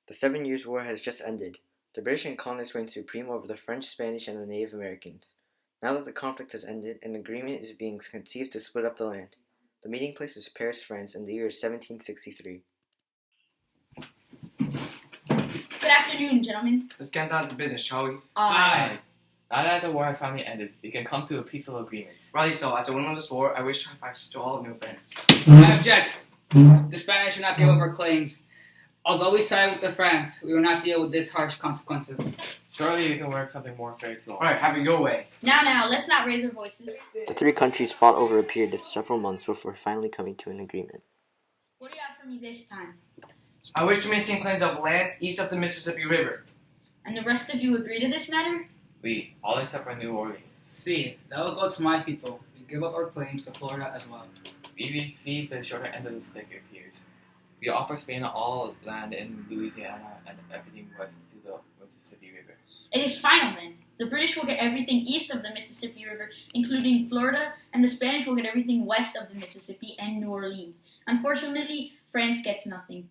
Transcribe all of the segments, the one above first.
The 7 Years' War has just ended. The British and colonists reigned supreme over the French, Spanish, and the Native Americans. Now that the conflict has ended, an agreement is being conceived to split up the land. The meeting place is Paris, France, and the year is 1763. Good afternoon, gentlemen. Let's get down to business, shall we? Aye. Now that the war has finally ended, we can come to a peaceful agreement. Rightly so. As a winner of this war, I wish to have access to all of New France. I object. The Spanish will not give up our claims. Although we side with the France, we will not deal with this harsh consequences. Surely we can work something more fair to all. Alright, have it your way. Now, let's not raise our voices. The three countries fought over a period of several months before finally coming to an agreement. What do you have for me this time? I wish to maintain claims of land east of the Mississippi River. And the rest of you agree to this matter? We, all except for New Orleans. See, that will go to my people. We give up our claims to Florida as well. We receive the shorter end of the stick, it appears. We offer Spain all land in Louisiana and everything west to the Mississippi River. It is final then. The British will get everything east of the Mississippi River, including Florida, and the Spanish will get everything west of the Mississippi and New Orleans. Unfortunately, France gets nothing.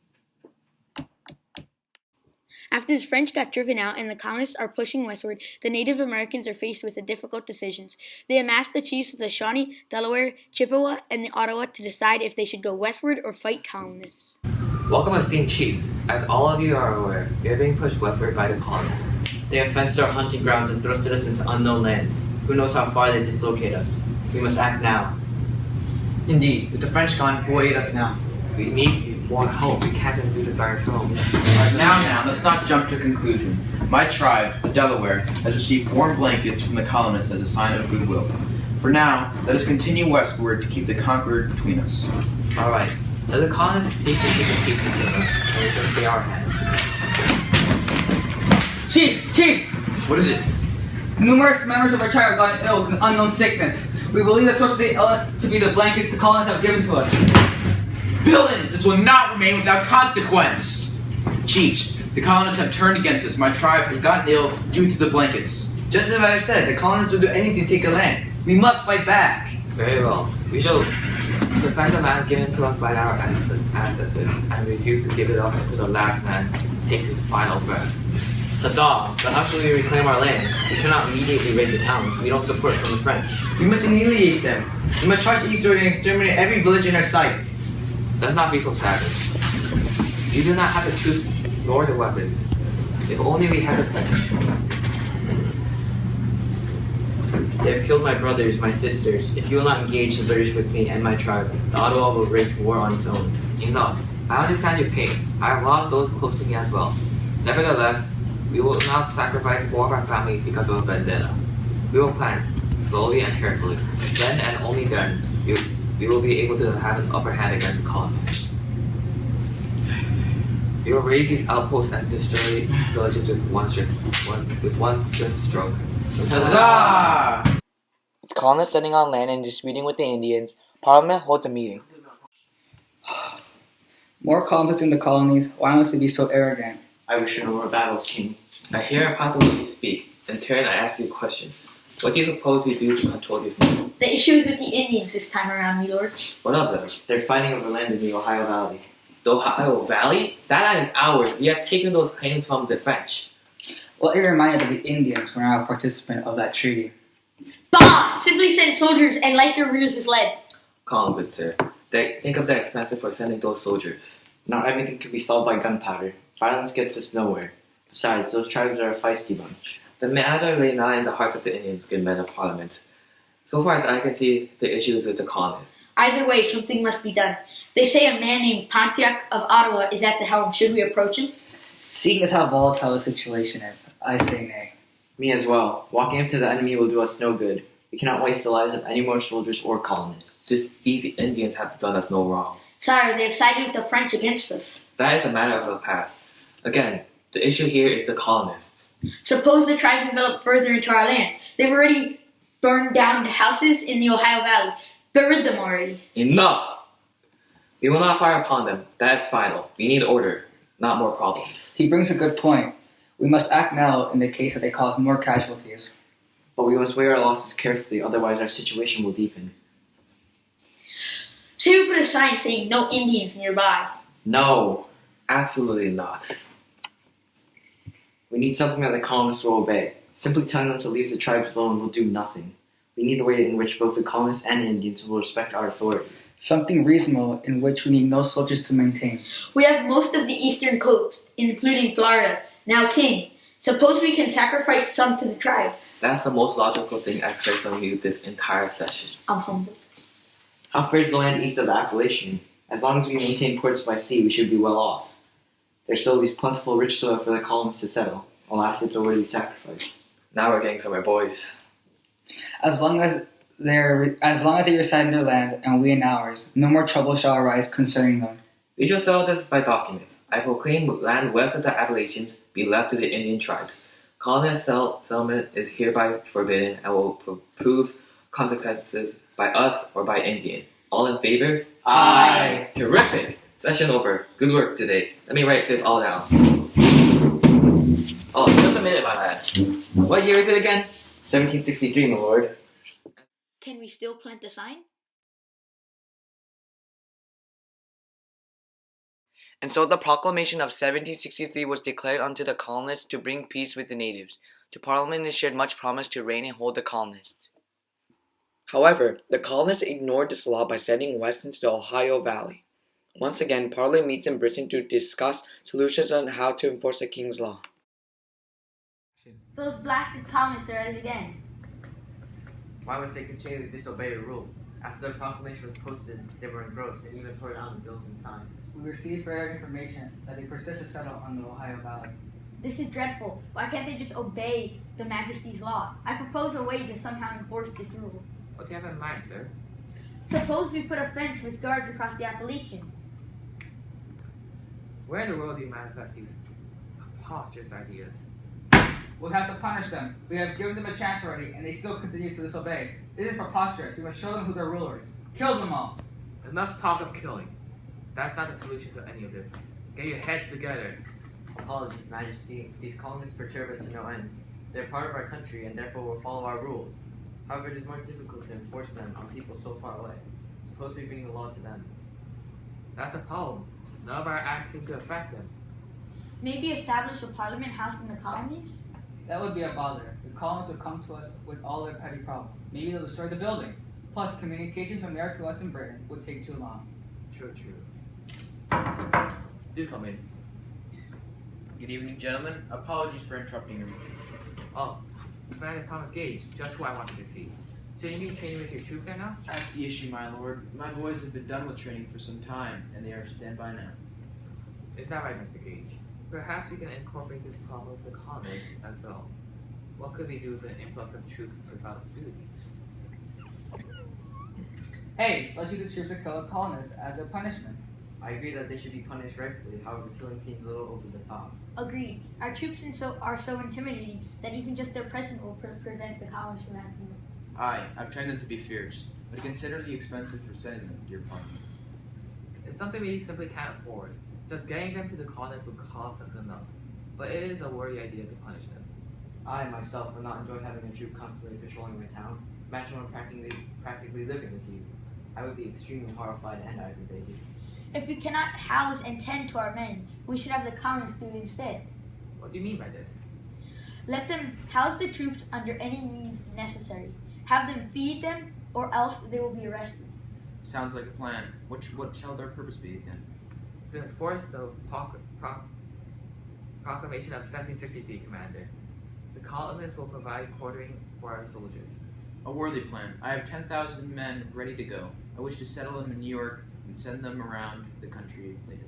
After the French got driven out and the colonists are pushing westward, the Native Americans are faced with difficult decisions. They amassed the chiefs of the Shawnee, Delaware, Chippewa, and the Ottawa to decide if they should go westward or fight colonists. Welcome, esteemed chiefs. As all of you are aware, we are being pushed westward by the colonists. They have fenced our hunting grounds and thrusted us into unknown lands. Who knows how far they dislocate us? We must act now. Indeed, with the French gone, who will aid us now? We need more help. We can't just do this ourselves. Now, let's not jump to a conclusion. My tribe, the Delaware, has received warm blankets from the colonists as a sign of goodwill. For now, let us continue westward to keep the conqueror between us. Alright, let the colonists seek to keep the peace between us, and we just stay our hand. Chief! What is it? Numerous members of our tribe have gotten ill with an unknown sickness. We believe the source of the illness to be the blankets the colonists have given to us. Villains! This will not remain without consequence! Chiefs, the colonists have turned against us. My tribe has gotten ill due to the blankets. Just as I have said, the colonists will do anything to take the land. We must fight back. Very well. We shall defend the land given to us by our ancestors and refuse to give it up until the last man takes his final breath. Huzzah! But how shall we reclaim our land? We cannot immediately raid the towns. We don't support from the French. We must annihilate them. We must charge eastward and exterminate every village in our sight. Let's not be so savage. You do not have the troops nor the weapons. If only we had the French. They have killed my brothers, my sisters. If you will not engage the British with me and my tribe, the Ottawa will wage war on its own. Enough. I understand your pain. I have lost those close to me as well. Nevertheless, we will not sacrifice more of our family because of a vendetta. We will plan, slowly and carefully. Then and only then, we will be able to have an upper hand against the colonists. We will raise these outposts and destroy villages with one swift stroke. Huzzah! With colonists setting on land and disputing with the Indians, Parliament holds a meeting. More conflicts in the colonies. Why must they be so arrogant? I wish for no more battles, King. I hear a possibility speak. In turn, I ask you a question. What do you propose we do to control these men? The issue is with the Indians this time around, my lord. What of them? They're fighting over land in the Ohio Valley. The Ohio Valley? That land is ours. We have taken those claims from the French. Let me remind you that the Indians were not a participant of that treaty. Bah! Simply send soldiers and light their rears with lead. Calm, good sir. Think of the expenses for sending those soldiers. Not everything can be solved by gunpowder. Violence gets us nowhere. Besides, those tribes are a feisty bunch. The matter lay not in the hearts of the Indians, good men of Parliament. So far as I can see, the issue is with the colonists. Either way, something must be done. They say a man named Pontiac of Ottawa is at the helm. Should we approach him? Seeing as how volatile the situation is, I say nay. Me as well. Walking up to the enemy will do us no good. We cannot waste the lives of any more soldiers or colonists. These Indians have done us no wrong. Sire, they have sided with the French against us. That is a matter of the past. Again, the issue here is the colonists. Suppose the tribes develop further into our land. They've already burned down the houses in the Ohio Valley. Buried them already. Enough! We will not fire upon them. That is final. We need order, not more problems. He brings a good point. We must act now in the case that they cause more casualties. But we must weigh our losses carefully, otherwise our situation will deepen. Say we put a sign saying no Indians nearby. No. Absolutely not. We need something that the colonists will obey. Simply telling them to leave the tribes alone will do nothing. We need a way in which both the colonists and Indians will respect our authority. Something reasonable in which we need no soldiers to maintain. We have most of the eastern coast, including Florida, now king. Suppose we can sacrifice some to the tribe. That's the most logical thing I've heard from you this entire session. I'm humble. How fair is the land east of the Appalachian? As long as we maintain ports by sea, we should be well off. There still leaves plentiful rich soil for the colonists to settle. Alas, it's a worthy sacrifice. Now we're getting somewhere, boys. As long as they reside in their land and we in ours, no more trouble shall arise concerning them. We shall settle this by document. I proclaim land west of the Appalachians be left to the Indian tribes. Colonist settlement is hereby forbidden and will prove consequences by us or by Indian. All in favor? Aye. Terrific! Session over. Good work today. Let me write this all down. Oh, just a minute, my lad. What year is it again? 1763, my lord. Can we still plant the sign? And so the proclamation of 1763 was declared unto the colonists to bring peace with the natives. To Parliament it shared much promise to reign and hold the colonists. However, the colonists ignored this law by sending west into the Ohio Valley. Once again, Parliament meets in Britain to discuss solutions on how to enforce the King's law. Those blasted colonists are at it again. Why must they continue to disobey the rule? After the proclamation was posted, they were engrossed and even tore down the bills and signs. We received further information that they persist to settle on the Ohio Valley. This is dreadful. Why can't they just obey the Majesty's law? I propose a way to somehow enforce this rule. What do you have in mind, sir? Suppose we put a fence with guards across the Appalachian. Where in the world do you manifest these preposterous ideas? We'll have to punish them. We have given them a chance already, and they still continue to disobey. This is preposterous. We must show them who their ruler is. Kill them all. Enough talk of killing. That's not the solution to any of this. Get your heads together. Apologies, Majesty. These colonists perturb us to no end. They're part of our country and therefore will follow our rules. However, it is more difficult to enforce them on people so far away. Suppose we bring the law to them. That's the problem. None of our acts seem to affect them. Maybe establish a parliament house in the colonies? That would be a bother. The colonists would come to us with all their petty problems. Maybe they'll destroy the building. Plus, communications from there to us in Britain would take too long. True. Do come in. Good evening, gentlemen. Apologies for interrupting your meeting. Oh, Commander Thomas Gage, just who I wanted to see. So you need training with your troops there now? That's the issue, my lord. My boys have been done with training for some time, and they are standby now. Is that right, Mr. Gage? Perhaps we can incorporate this problem with the colonists as well. What could we do with an influx of troops without duty? Hey, let's use the troops to kill the colonists as a punishment. I agree that they should be punished rightfully, however, killing seems a little over the top. Agreed. Our troops are so intimidating that even just their presence will prevent the colonists from acting. Aye, I've trained them to be fierce, but considerably expensive for sending them to your parliament. It's something we simply can't afford. Just getting them to the colonists would cost us enough, but it is a worthy idea to punish them. I, myself, would not enjoy having a troop constantly patrolling my town. Imagine one practically living with you. I would be extremely horrified and aggravated. If we cannot house and tend to our men, we should have the colonists do it instead. What do you mean by this? Let them house the troops under any means necessary. Have them feed them, or else they will be arrested. Sounds like a plan. What shall their purpose be again? To enforce the proclamation of 1763, Commander. The colonists will provide quartering for our soldiers. A worthy plan. I have 10,000 men ready to go. I wish to settle them in New York and send them around the country later.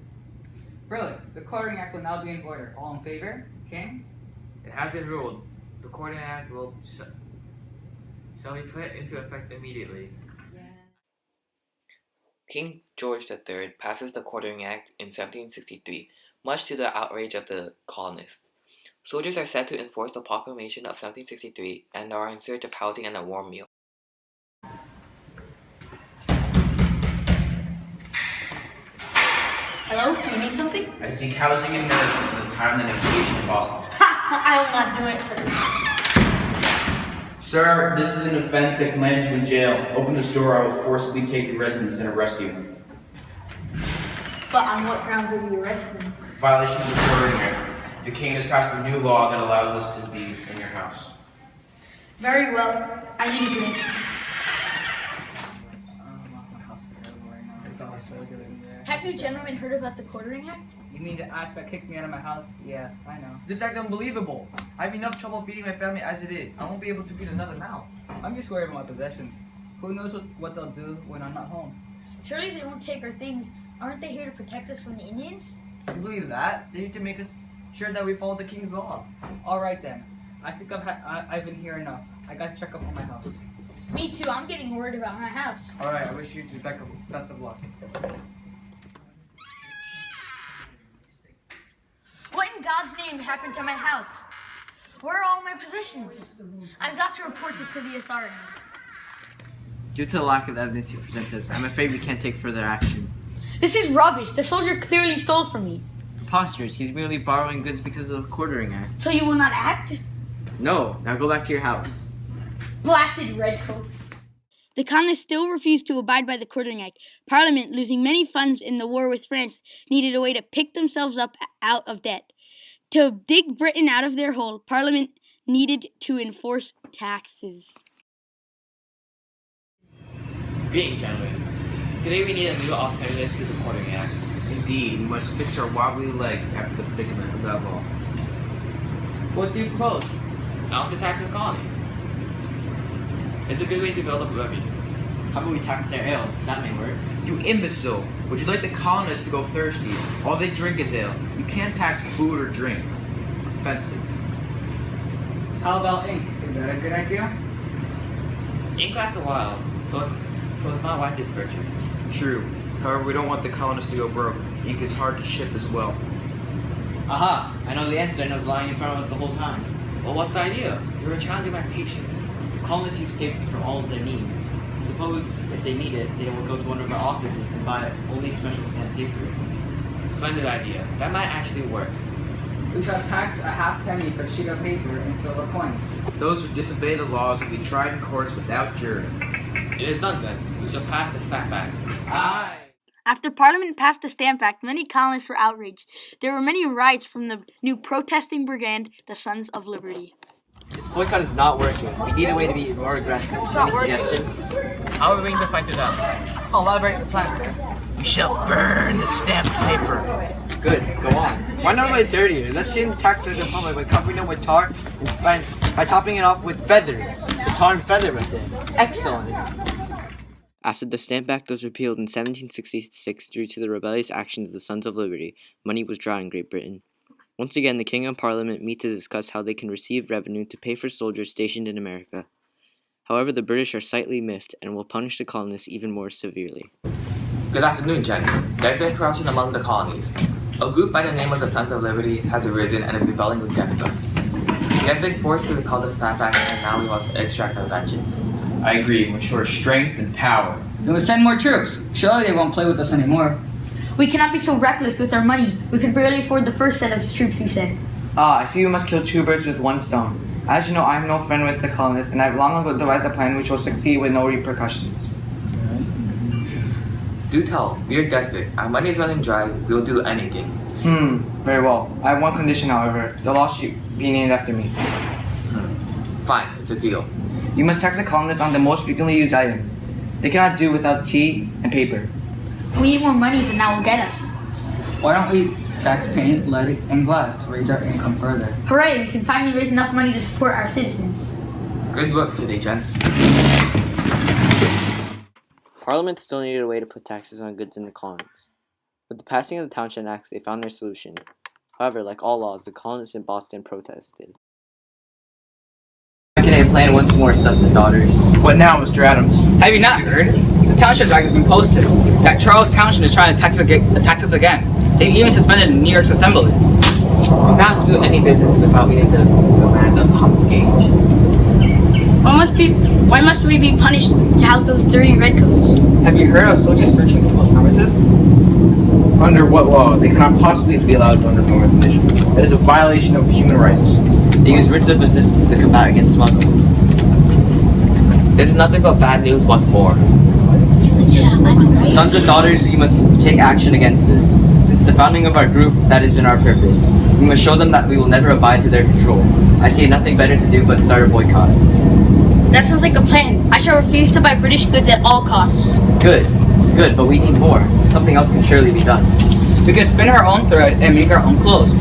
Brilliant. The Quartering Act will now be in order. All in favor? King? It has been ruled. The Quartering Act shall be put into effect immediately. King George III passes the Quartering Act in 1763, much to the outrage of the colonists. Soldiers are sent to enforce the proclamation of 1763 and are in search of housing and a warm meal. Hello? You need something? I seek housing and nourishment in the time the negotiation is possible. Ha! I will not do it, sir. Sir, this is an offense that can land you in jail. Open this door, I will forcibly take your residence and arrest you. But on what grounds will you arrest me? Violation of the Quartering Act. The king has passed a new law that allows us to be in your house. Very well. I need a drink. Have you gentlemen heard about the Quartering Act? You mean the act that kicked me out of my house? Yeah, I know. This act's unbelievable. I have enough trouble feeding my family as it is. I won't be able to feed another mouth. I'm just worried about my possessions. Who knows what they'll do when I'm not home? Surely they won't take our things. Aren't they here to protect us from the Indians? You believe that? They're here to make us sure that we follow the king's law. All right then. I think I've been here enough. I gotta check up on my house. Me too. I'm getting worried about my house. All right, I wish you the best of luck. What in God's name happened to my house? Where are all my possessions? I've got to report this to the authorities. Due to the lack of evidence you present us, I'm afraid we can't take further action. This is rubbish. The soldier clearly stole from me. Preposterous. He's merely borrowing goods because of the Quartering Act. So you will not act? No. Now go back to your house. Blasted redcoats. The colonists still refused to abide by the Quartering Act. Parliament, losing many funds in the war with France, needed a way to pick themselves up out of debt. To dig Britain out of their hole, Parliament needed to enforce taxes. Greetings, gentlemen. Today we need a new alternative to the Quartering Act. Indeed, we must fix our wobbly legs after the predicament of that law. What do you propose? Not to tax the colonies. It's a good way to build up revenue. How about we tax their ale? That may work. You imbecile! Would you like the colonists to go thirsty? All they drink is ale. You can't tax food or drink. Offensive. How about ink? Is that a good idea? Ink lasts a while, so it's not widely purchased. True. However, we don't want the colonists to go broke. Ink is hard to ship as well. Aha! I know the answer, and it was lying in front of us the whole time. Well, what's the idea? You were challenging my patience. Colonists use paper for all of their needs. Suppose, if they need it, they will go to one of our offices and buy only special stamped paper. Splendid idea. That might actually work. We shall tax a halfpenny per sheet of paper and silver coins. Those who disobey the laws will be tried in courts without jury. It is done then. We shall pass the Stamp Act. Aye! After Parliament passed the Stamp Act, many colonists were outraged. There were many riots from the new protesting brigade, the Sons of Liberty. This boycott is not working. We need a way to be more aggressive. Any suggestions? How are we going to fight it out? I'll elaborate the plan, sir. You shall burn the stamped paper. Good, go on. Why not make it dirtier? Let's shame the taxpayers in public by covering them with tar and by topping it off with feathers. The tar and feather method. Excellent. After the Stamp Act was repealed in 1766 due to the rebellious actions of the Sons of Liberty, money was dry in Great Britain. Once again, the King and Parliament meet to discuss how they can receive revenue to pay for soldiers stationed in America. However, the British are slightly miffed and will punish the colonists even more severely. Good afternoon, gents. There's been corruption among the colonies. A group by the name of the Sons of Liberty has arisen and is rebelling against us. We have been forced to repel the Stamp Act, and now we must extract our vengeance. I agree. We ensure strength and power. Then we send more troops. Surely they won't play with us anymore. We cannot be so reckless with our money. We could barely afford the first set of troops we sent. I see we must kill two birds with one stone. As you know, I am no friend with the colonists, and I have long ago devised a plan which will succeed with no repercussions. Do tell. We are desperate. Our money is running dry. We'll do anything. Very well. I have one condition, however. The law should be named after me. Fine, it's a deal. You must tax the colonists on the most frequently used items. They cannot do without tea and paper. We need more money than that will get us. Why don't we tax paint, lead, and glass to raise our income further? Hooray, we can finally raise enough money to support our citizens. Good work today, gents. Parliament still needed a way to put taxes on goods in the colonies. With the passing of the Townshend Acts, they found their solution. However, like all laws, the colonists in Boston protested. Can I plan once more, sons and daughters? What now, Mr. Adams? Have you not heard? The Townshend Act has been posted that Charles Townshend is trying to tax us again. They've even suspended New York's assembly. We cannot do any business without meeting the demand of Thomas Gage. Why must we be punished to house those dirty redcoats? Have you heard of soldiers searching people's premises? Under what law? They cannot possibly be allowed to undergo recognition. That is a violation of human rights. They use writs of assistance to combat against smuggling. This is nothing but bad news once more. Sons and daughters, we must take action against this. Since Since the founding of our group, that has been our purpose. We must show them that we will never abide to their control. I see nothing better to do but start a boycott. That sounds like a plan. I shall refuse to buy British goods at all costs. Good, but we need more. Something else can surely be done. We can spin our own thread and make our own clothes.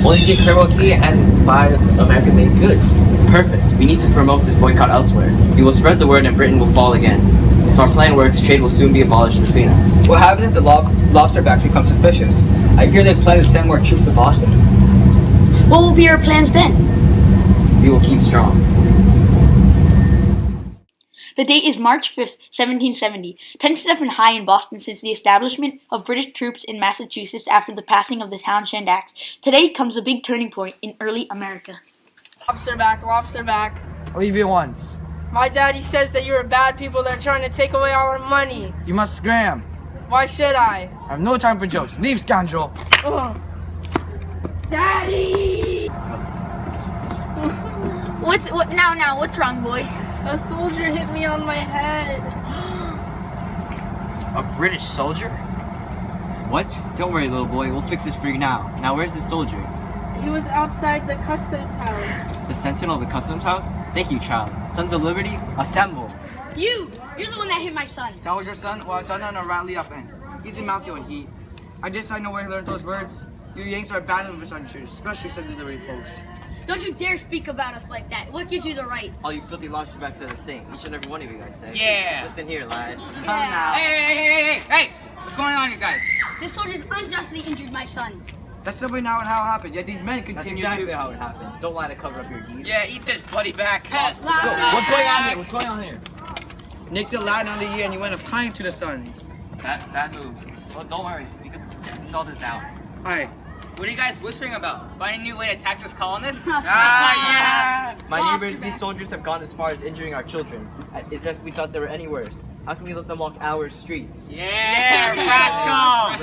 Only drink herbal tea and buy American-made goods. Perfect. We need to promote this boycott elsewhere. We will spread the word and Britain will fall again. If our plan works, trade will soon be abolished between us. What happens if the lobsterbacks become suspicious? I hear they plan to send more troops to Boston. What will be our plans then? We will keep strong. The date is March 5th, 1770. Tensions have been high in Boston since the establishment of British troops in Massachusetts after the passing of the Townshend Act. Today comes a big turning point in early America. Lobster back. I'll leave you once. My daddy says that you're bad people that are trying to take away our money. You must scram. Why should I? I have no time for jokes. Leave, scoundrel. Ugh. Daddy! What's wrong, boy? A soldier hit me on my head. A British soldier? What? Don't worry, little boy. We'll fix this for you now. Now, where's the soldier? He was outside the customs house. The sentinel of the customs house? Thank you, child. Sons of Liberty, assemble! You're the one that hit my son. That was your son? Well, I done on a Ratley offense. He's in Matthew and he. I know where he learned those words. You Yanks are bad in the country, especially Sons of Liberty folks. Don't you dare speak about us like that. What gives you the right? All you filthy lobsterbacks are the same. Each and every one of you guys say. Yeah. Listen here, lad. Yeah. Hey! What's going on, you guys? This soldier unjustly injured my son. That's simply not how it happened, yet these men That's continue exactly to... how it happened. Don't lie to cover up your deeds. Yeah, eat this, buddy, back. What's going on What's going on here? Nick the lad on the year and you went of kind to the sons. Bad move. Well, don't worry. We can solve this down. Alright. What are you guys whispering about? Finding a new way to tax us colonists? Yeah! My neighbors, these soldiers have gone as far as injuring our children, as if we thought they were any worse. How can we let them walk our streets? Yeah, rascals!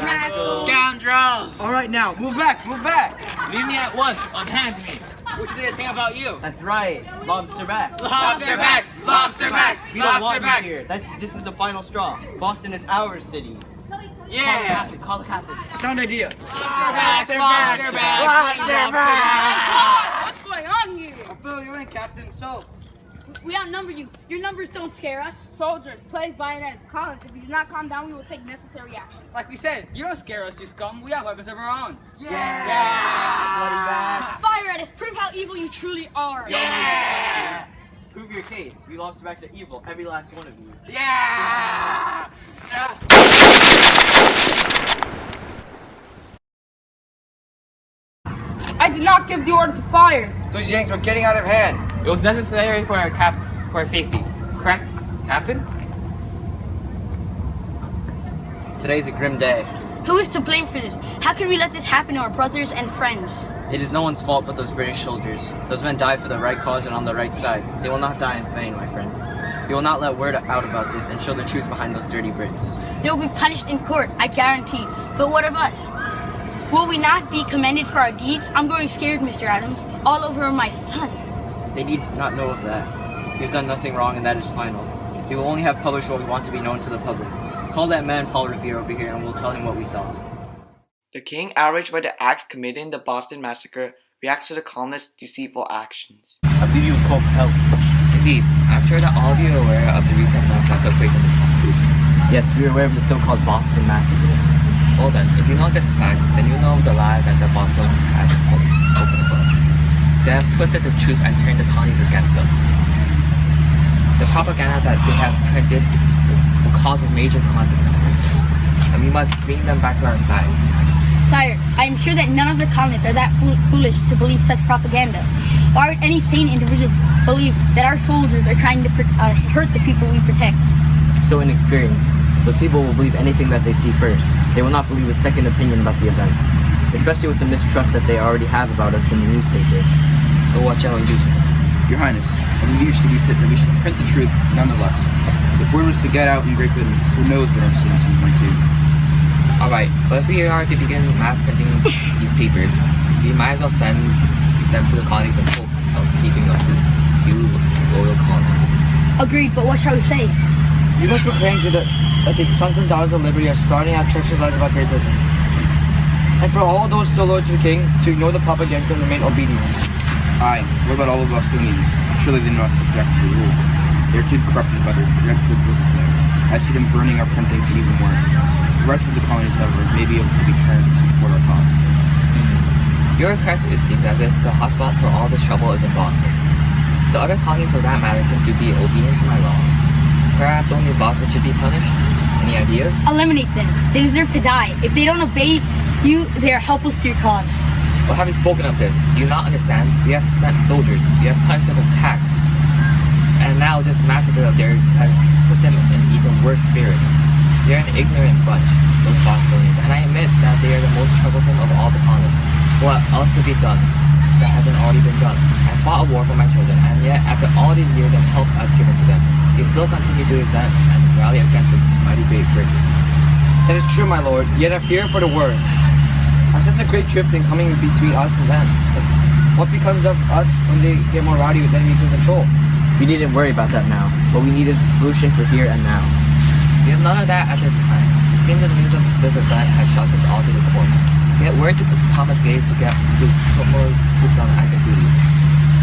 Scoundrels! Alright now, move back! Leave me at once, unhand me. What you say the same about you? That's right, lobsterback. Lobster back! We don't want you here. This is the final straw. Boston is our city. Yeah! Call the captain. Sound idea. Lobster What's going on here? I'll fill you in, Captain. So, We outnumber you. Your numbers don't scare us. Soldiers, placed bayonets, columns. If you do not calm down, we will take necessary action. Like we said, you don't scare us, you scum. We have weapons of our own. Bloody backs. Fire at us. Prove how evil you truly are. Prove your case. We lobsterbacks are evil, every last one of you. I did not give the order to fire. those Yanks are getting out of hand. It was necessary for our safety. Correct, Captain? Today's a grim day. Who is to blame for this? How can we let this happen to our brothers and friends? It is no one's fault but those British soldiers. Those men die for the right cause and on the right side. They will not die in vain, my friend. We will not let word out about this and show the truth behind those dirty Brits. They will be punished in court, I guarantee. But what of us? Will we not be commended for our deeds? I'm growing scared, Mr. Adams. All over my son. They need not know of that. We've done nothing wrong and that is final. We will only have published what we want to be known to the public. Call that man Paul Revere over here and we'll tell him what we saw. The king, outraged by the acts committed in the Boston Massacre, reacts to the colonists' deceitful actions. I believe you will call for help. Indeed, I'm sure that all of you are aware of the recent events that took place in the colonies. Yes, we are aware of the so-called Boston Massacres. Well then, if you know this fact, then you know of the lie that the Bostonians had spoken of us. They have twisted the truth and turned the colonies against us. The propaganda that they have printed will cause major consequences, and we must bring them back to our side. Sire, I am sure that none of the colonists are that foolish to believe such propaganda. Why would any sane individual believe that our soldiers are trying to hurt the people we protect? So inexperienced. Those people will believe anything that they see first. They will not believe a second opinion about the event, especially with the mistrust that they already have about us from the newspaper. So what shall we do to them? Your Highness, I believe that we should print the truth nonetheless. If word was to get out in Great Britain, who knows what our citizens might do. Alright, but if we are to begin mass printing these papers, we might as well send them to the colonies in hope of keeping us few loyal colonists. Agreed, but what shall we say? You must proclaim that the sons and daughters of liberty are sprouting out treacherous lies about Great Britain. And for all those still loyal to the king, to ignore the propaganda and remain obedient. Aye, what about all the Bostonians? Surely they not subject to the rule. They are too corrupted by their dreadful book there. I see them burning our printings even worse. The rest of the colonies, however, may be able to be turned to support our cause. You're correct. It seems as if the hotspot for all this trouble is in Boston. The other colonies, for that matter, seem to be obedient to my law. Perhaps only Boston should be punished? Any ideas? Eliminate them. They deserve to die. If they don't obey you, they are helpless to your cause. Well, have you spoken of this? Do you not understand? We have sent soldiers. We have punished them with tax. And now this massacre of theirs has put them in even worse spirits. They're an ignorant bunch, those Bostonians, and I admit that they are the most troublesome of all the colonists. What else could be done that hasn't already been done? I fought a war for my children, and yet after all these years of help I've given to them, they still continue to resent and rally against the mighty Great Britain. That is true, my lord, yet I fear for the worst. I sense a great drifting coming between us and them. What becomes of us when they get more rowdy than we can control? We needn't worry about that now. What we need is a solution for here and now. We have none of that at this time. It seems the news of this event has shocked us all to the core. Get word to Thomas Gage to put more troops on active duty.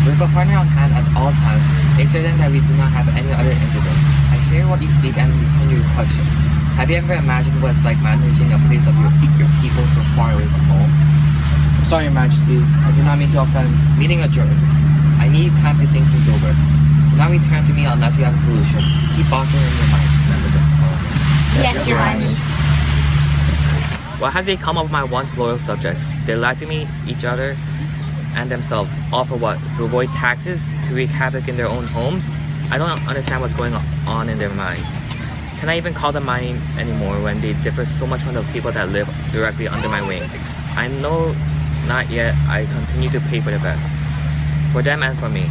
With a partner on hand at all times, it's certain that we do not have any other incidents. I hear what you speak and return your question. Have you ever imagined what it's like managing a place of your people so far away from home? I'm sorry, Your Majesty. I do not mean to offend. Meeting adjourned. I need time to think things over. Do not return to me unless you have a solution. Keep Boston in your minds, members of Parliament. Yes, Your Highness. What has become of my once loyal subjects? They lied to me, each other, and themselves. All for what? To avoid taxes? To wreak havoc in their own homes? I don't understand what's going on in their minds. Can I even call them mine anymore when they differ so much from the people that live directly under my wing? I know not yet. I continue to pay for the best. For them and for me.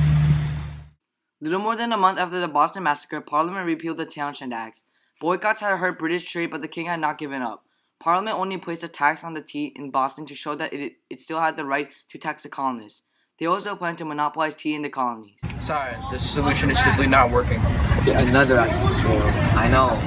Little more than a month after the Boston Massacre, Parliament repealed the Townshend Acts. Boycotts had hurt British trade, but the king had not given up. Parliament only placed a tax on the tea in Boston to show that it still had the right to tax the colonists. They also planned to monopolize tea in the colonies. Sorry, this solution is simply not working. Another act. I know.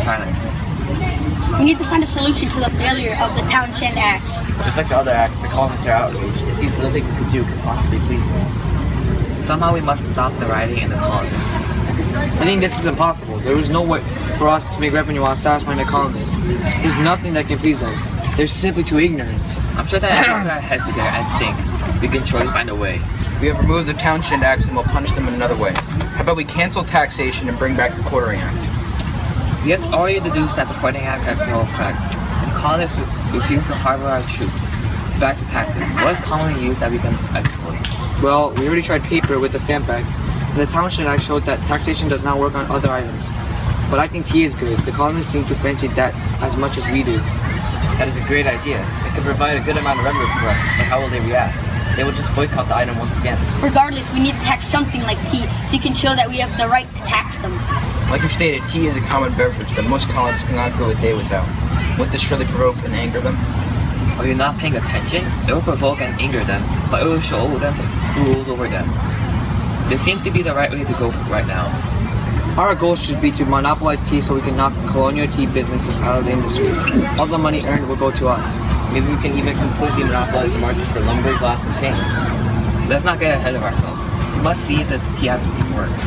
Silence. We need to find a solution to the failure of the Townshend Acts. Just like the other acts, the colonists are outraged. It seems nothing we could do could possibly please them. Somehow we must stop the rioting in the colonies. I think this is impossible. There is no way for us to make revenue while satisfying the colonists. There's nothing that can please them. They're simply too ignorant. I'm sure that if we put our heads together and think, we can surely find a way. We have removed the Townshend Acts and will punish them in another way. How about we cancel taxation and bring back the Quartering Act? We have already deduced that the Quartering Act has no effect. The colonists refuse to harbor our troops. Back to taxes. What is commonly used that we can exploit? Well, we already tried paper with the Stamp Act, and the Townshend Act showed that taxation does not work on other items. But I think tea is good. The colonists seem to fancy that as much as we do. That is a great idea. It could provide a good amount of revenue for us, but how will they react? They will just boycott the item once again. Regardless, we need to tax something like tea so you can show that we have the right to tax them. Like you stated, tea is a common beverage that most colonists cannot go a day without. Won't this surely provoke and anger them? Are you not paying attention? It will provoke and anger them, but it will show them who rules over them. This seems to be the right way to go right now. Our goal should be to monopolize tea so we can knock colonial tea businesses out of the industry. All the money earned will go to us. Maybe we can even completely monopolize the market for lumber, glass, and paint. Let's not get ahead of ourselves. We must see if this tea act works.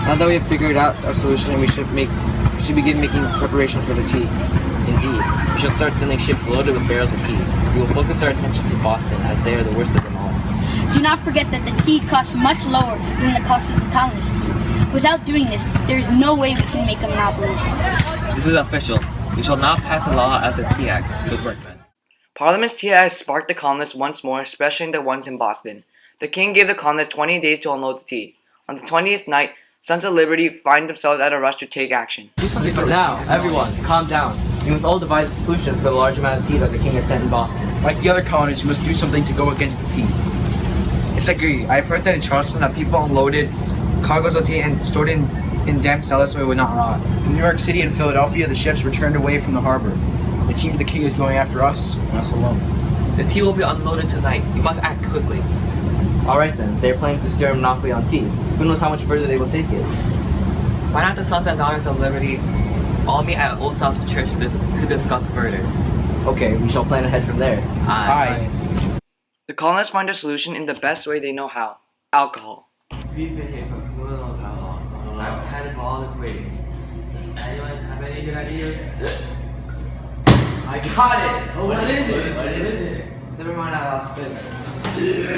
Now that we have figured out our solution, we should begin making preparations for the tea. Indeed, we shall start sending ships loaded with barrels of tea. We will focus our attention to Boston, as they are the worst of them all. Do not forget that the tea costs much lower than the cost of the colonist tea. Without doing this, there is no way we can make a monopoly. This is official. We shall not pass a law as a tea act. Good work, men. Parliament's tea act sparked the colonists once more, especially the ones in Boston. The king gave the colonists 20 days to unload the tea. On the 20th night, Sons of Liberty find themselves at a rush to take action. Now, everyone, calm down. We must all devise a solution for the large amount of tea that the king has sent in Boston. Like the other colonies, we must do something to go against the tea. Yes, I agree. I've heard that in Charleston that people unloaded cargoes of tea and stored it in damp cellars so it would not rot. In New York City and Philadelphia, the ships were turned away from the harbor. It seems the king is going after us, and us alone. The tea will be unloaded tonight. We must act quickly. Alright then, they are planning to steer a monopoly on tea. Who knows how much further they will take it? Why not the Sons and Daughters of Liberty all meet at Old South Church to discuss further? Okay, we shall plan ahead from there. Aye. The colonists find a solution in the best way they know how: alcohol. We've been here for who knows how long. I'm tired of all this waiting. Does anyone have any good ideas? I got it! Oh, what is it? What is it? Never mind, I lost it. You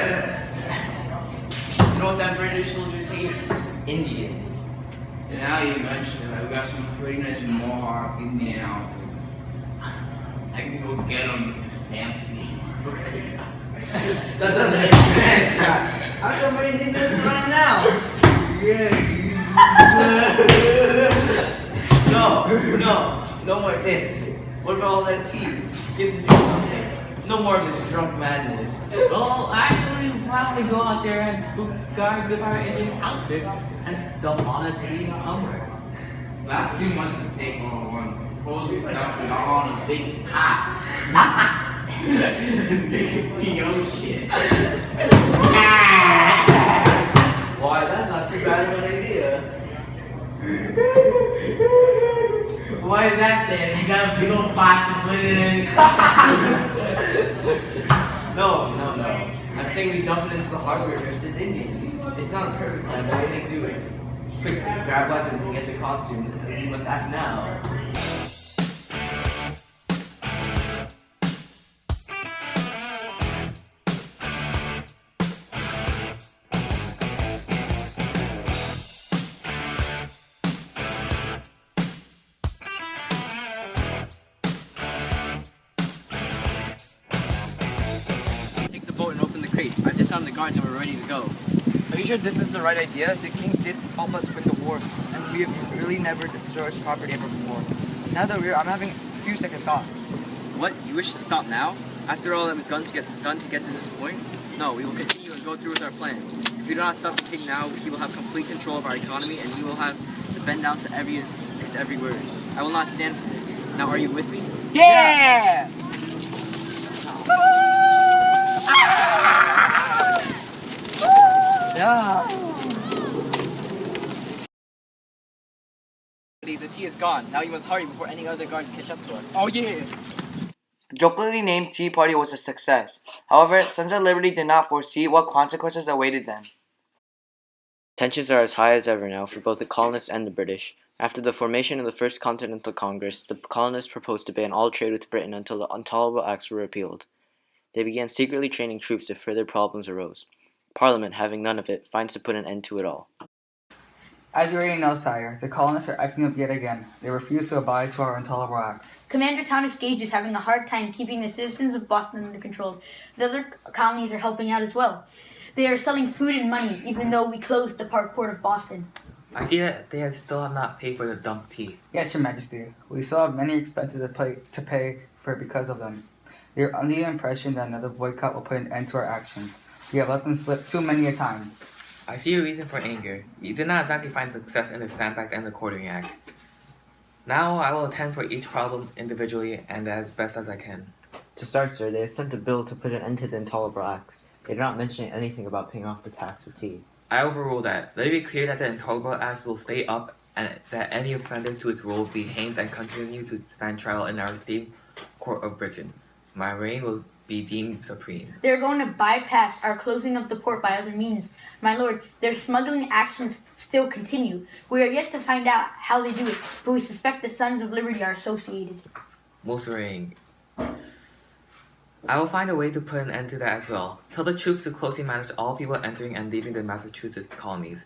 know what that British soldiers hate? Indians. And now you mention it, I've got some pretty nice Mohawk Indian outfits. I can go get them with the fancy. That doesn't make sense. How somebody did this right now? No more dancing. What about all that tea? Give me something. No more of this drunk madness. Well, actually, why don't we go out there and spook guards with our Indian outfits and dump on a tea somewhere? That's too much to take all at once. Holy stuff, it all on a big pot. Big T.O. shit. Why, that's not too bad of an idea. Why is that there? You got a big old pot to put it in. No. I'm saying we dump it into the hardware versus Indians. It's not a perfect plan, but we can do it. Quickly, grab weapons and get the costume. We must act now. Take the boat and open the crates. I've disarmed the guards and we're ready to go. Are you sure this is the right idea? The king did help us win the war, and we have really never destroyed his property ever before. Now that I'm having a few second thoughts. What? You wish to stop now? After all that we've done to get to this point? No, we will continue and go through with our plan. If we do not stop the king now, he will have complete control of our economy and he will have to bend down to his every word. I will not stand for this. Now, are you with me? Yeah! The tea is gone. Now you must hurry before any other guards catch up to us. Oh yeah. Jokingly named Tea Party was a success. However, Sons of Liberty did not foresee what consequences awaited them. Tensions are as high as ever now for both the colonists and the British. After the formation of the First Continental Congress, the colonists proposed to ban all trade with Britain until the Intolerable Acts were repealed. They began secretly training troops if further problems arose. Parliament, having none of it, finds to put an end to it all. As you already know, sire, the colonists are acting up yet again. They refuse to abide to our intolerable acts. Commander Thomas Gage is having a hard time keeping the citizens of Boston under control. The other colonies are helping out as well. They are selling food and money, even though we closed the port of Boston. I see that they still have not paid for the dump tea. Yes, Your Majesty. We still have many expenses to pay for because of them. They are under the impression that another boycott will put an end to our actions. We have let them slip too many a time. I see a reason for anger. You did not exactly find success in the Stamp Act and the Quartering Act. Now I will attend for each problem individually and as best as I can. To start, sir, they have sent a bill to put an end to the Intolerable Acts. They did not mention anything about paying off the tax of tea. I overrule that. Let it be clear that the Intolerable Act will stay up and that any offenders to its rule will be hanged and continue to stand trial in our state court of Britain. My reign will be deemed supreme. They are going to bypass our closing of the port by other means. My lord, their smuggling actions still continue. We are yet to find out how they do it, but we suspect the Sons of Liberty are associated. Most reign. I will find a way to put an end to that as well. Tell the troops to closely manage all people entering and leaving the Massachusetts colonies.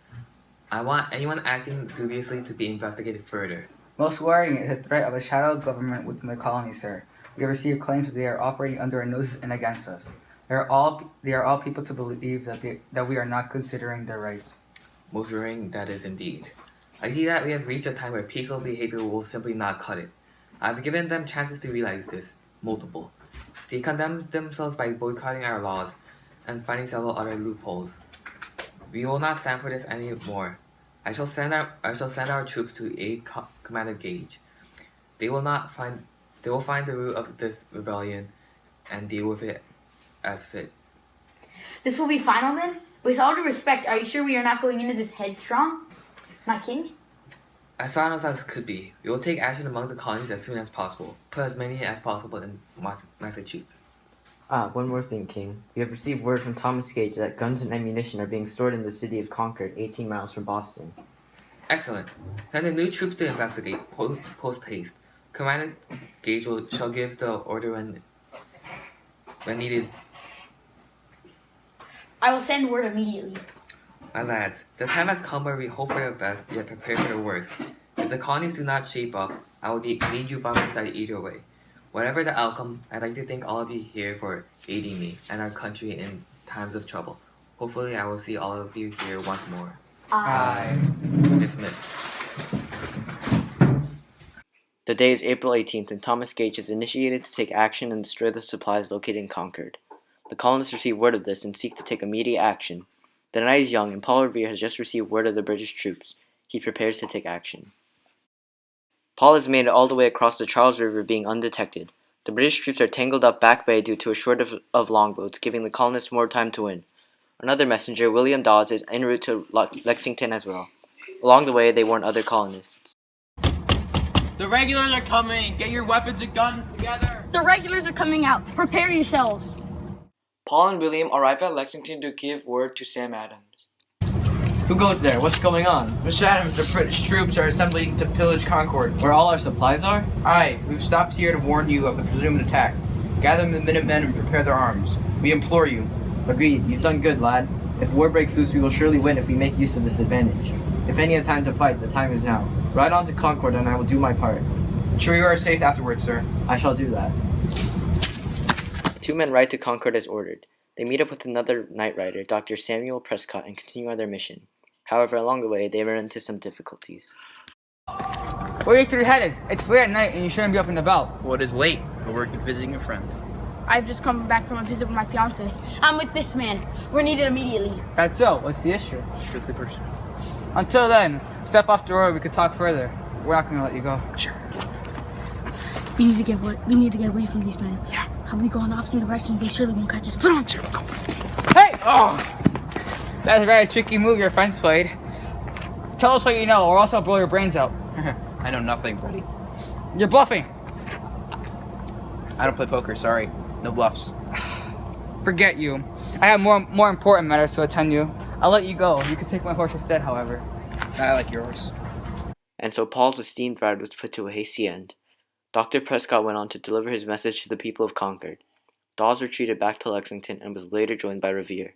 I want anyone acting dubiously to be investigated further. Most worrying is the threat of a shadow government within the colony, sir. We have received claims that they are operating under our noses and against us. They are all people to believe that we are not considering their rights. Most worrying, that is indeed. I see that we have reached a time where peaceful behavior will simply not cut it. I have given them chances to realize this, multiple. They condemn themselves by boycotting our laws and finding several other loopholes. We will not stand for this anymore. I shall send our troops to aid Commander Gage. They will find the root of this rebellion and deal with it as fit. This will be final then? With all due respect, are you sure we are not going into this headstrong, my king? As fast as could be. We will take action among the colonies as soon as possible. Put as many as possible in Massachusetts. One more thing, King. We have received word from Thomas Gage that guns and ammunition are being stored in the city of Concord, 18 miles from Boston. Excellent. Send the new troops to investigate, post haste. Commander Gage shall give the order when needed. I will send word immediately. My lads, the time has come where we hope for the best, yet prepare for the worst. If the colonies do not shape up, I will need you by my side either way. Whatever the outcome, I'd like to thank all of you here for aiding me and our country in times of trouble. Hopefully, I will see all of you here once more. Aye. Dismissed. The day is April 18th, and Thomas Gage is initiated to take action and destroy the supplies located in Concord. The colonists receive word of this and seek to take immediate action. The night is young, and Paul Revere has just received word of the British troops. He prepares to take action. Paul has made it all the way across the Charles River being undetected. The British troops are tangled up Back Bay due to a shortage of longboats, giving the colonists more time to win. Another messenger, William Dawes, is en route to Lexington as well. Along the way, they warn other colonists. The regulars are coming! Get your weapons and guns together! The regulars are coming out. Prepare yourselves. Paul and William arrive at Lexington to give word to Sam Adams. Who goes there? What's going on? Mr. Adams, the British troops are assembling to pillage Concord. Where all our supplies are? Aye, we've stopped here to warn you of the presumed attack. Gather the Minutemen and prepare their arms. We implore you. Agreed. You've done good, lad. If war breaks loose, we will surely win if we make use of this advantage. If any had time to fight, the time is now. Ride on to Concord and I will do my part. Ensure you are safe afterwards, sir. I shall do that. The two men ride to Concord as ordered. They meet up with another night rider, Dr. Samuel Prescott, and continue on their mission. However, along the way, they run into some difficulties. Where are you three headed? It's late at night and you shouldn't be up and about. Well, it is late, but we're visiting a friend. I've just come back from a visit with my fiance. I'm with this man. We're needed immediately. That's so. What's the issue? Strictly personal. Until then, step off the road. We could talk further. We're not gonna let you go. Sure. We need to get away from these men. Yeah. How we go in the opposite direction? They surely won't catch us. Put on. Sure, go. Hey! Oh! That's a very tricky move your friends played. Tell us what you know, or else I'll blow your brains out. I know nothing, Freddy. You're bluffing. I don't play poker, sorry. No bluffs. Forget you. I have more important matters to attend to. I'll let you go. You can take my horse instead, however. I like yours. And so Paul's esteemed ride was put to a hasty end. Dr. Prescott went on to deliver his message to the people of Concord. Dawes retreated back to Lexington and was later joined by Revere.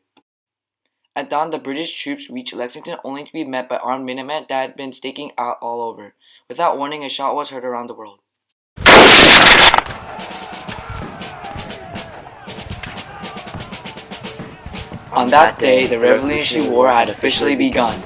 At dawn, the British troops reached Lexington only to be met by armed Minutemen that had been staking out all over. Without warning, a shot was heard around the world. On that day, the Revolutionary War had officially begun.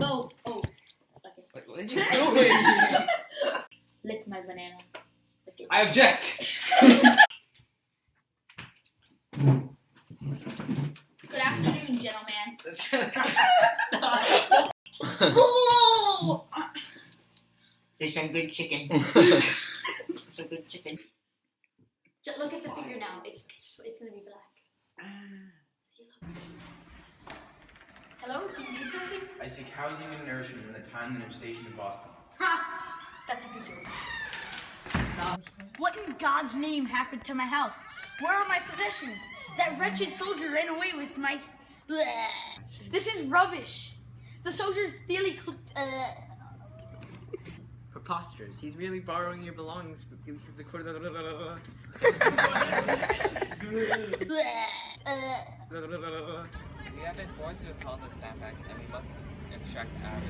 Oh. What are you doing? Lick my banana. Lick it. I object. Good afternoon, gentlemen. Oh! There's some good chicken. Some good chicken. Just look at the finger now. It's gonna be black. Hello? Do you need something? I seek housing and nourishment in the time that I'm stationed in Boston. Ha! That's a good joke. What in God's name happened to my house? Where are my possessions? That wretched soldier ran away with my... Bleh. This is rubbish. The soldier's stealing... Preposterous. He's really borrowing your belongings because the We have been forced to appall the Stamp Act, and we must extract our...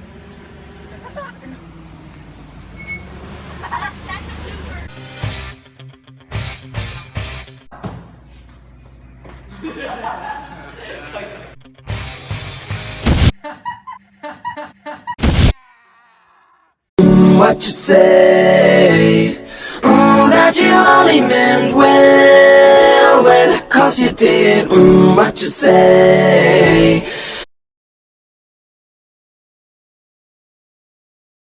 What you say? That you only meant well. cause you didn't what you say.